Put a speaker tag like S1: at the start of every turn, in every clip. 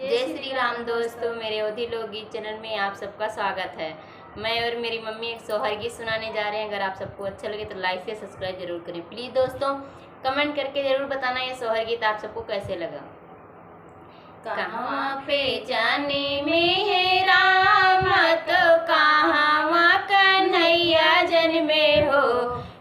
S1: जय श्री राम दोस्तों, मेरे अवधी लोकगीत चैनल में आप सबका स्वागत है। मैं और मेरी मम्मी एक सोहर गीत सुनाने जा रहे हैं। अगर आप सबको अच्छा लगे तो लाइक से सब्सक्राइब जरूर करें। प्लीज़ दोस्तों कमेंट करके जरूर बताना ये सोहर गीत आप सबको कैसे लगा। कहाँ पे जाने में है राम तो कहाँ कन्हैया जन्मे हो,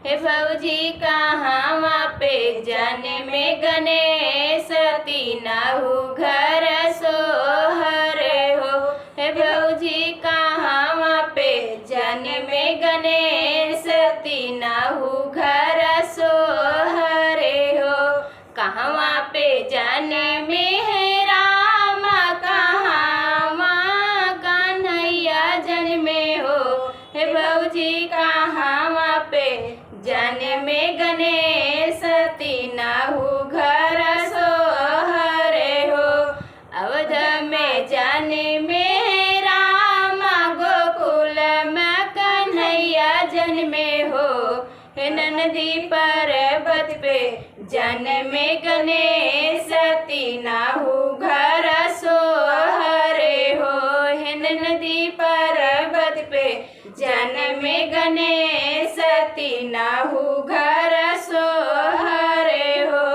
S1: हे भौजी कहाँ पे जाने में गणेश तीनहु घर सोहरे हो, हे भौजी कहाँ पे जाने में गणेश तीनहु घर सोहरे हो। कहाँ पे जाने में है राम कहाँ कन्हैया जन्मे हो, हे भौजी कहाँ पे जाने में गणेश तीनहु घर सोहरे हो। अवध में जाने में राम गोकुल में कन्हैया जन्मे हो, हे नंदी पर्वत पे जाने में गणेश तीनहु घर सोहरे हो, हे नंदी पर्वत पे जाने में गणेश तीनहु घर सोहरे हो।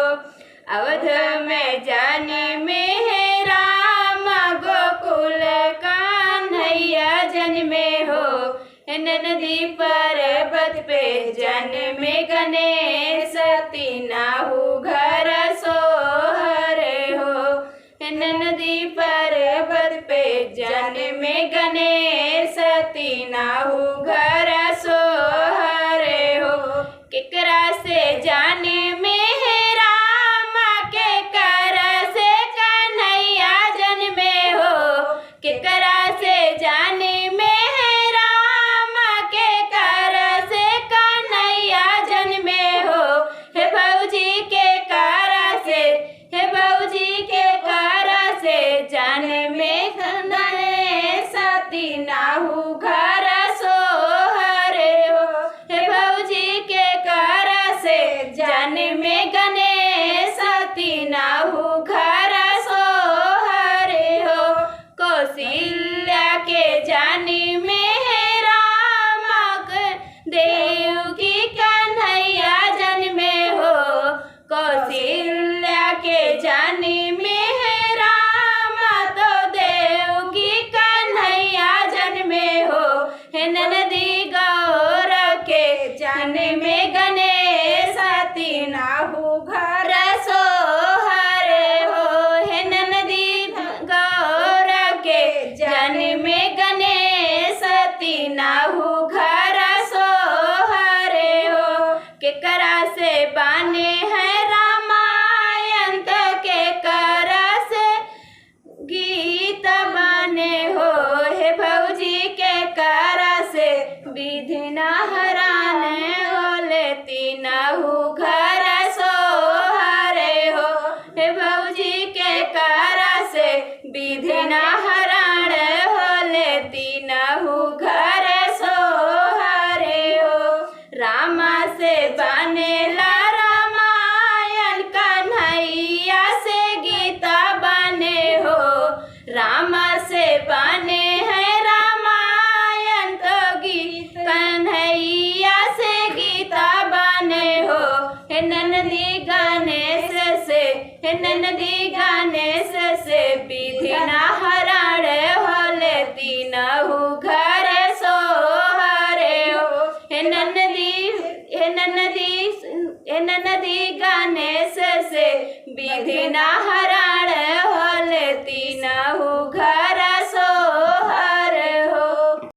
S1: अवध में जाने में है राम गोकुल कन्हैया जन्मे हो, हे नंदी पर्वत पे जाने में गणेश तीनहु घर सोहरे हो, हे नंदी पर्वत पे जाने में गणेश तीनहु घर सोहरे हो। केकरा से जाने में है राम केकरा से कन्हैया जन्मे हो, केकरा से जाने में है राम केकरा से कन्हैया जन्मे हो, हे भौजी केकरा से, हे भौजी केकरा से जाने में गणेश तीनहु घर सोहरे हो, हे भौजी केकरा से जाने में गणेश तीनहु घर सोहरे हो। कौशल्या के जाने में है राम देवकी कन्हैया जन्मे हो, कौशल्या के जाने में है राम तो देवकी कन्हैया जन्मे हो, हे नंदी गौर के जाने में गणेश तीनहु घर सोहरे हो, हे नंदी गौर के जाने में गणेश तीनहु घर सोहरे हो। केकरा से बाने है रामायण तो केकरा से गीत बने हो, हे भौजी केकरा से विधि नहराने ओले तीनहु घर सोहरे हो, हे भौजी केकरा से विधि नहराने ओले तीनहु घर सोहरे हो। रामा से बनेला रामायण कन्हैया से गीता बने हो, रामा से बने है रामायण तो गीत कन्हैया से गीता बने हो, हे नंदी गणेश से, हे नंदी गणेश से विधि नहराण होले तीनहु घर सोहरे हो, हे नंदी गणेश से विधि नहराण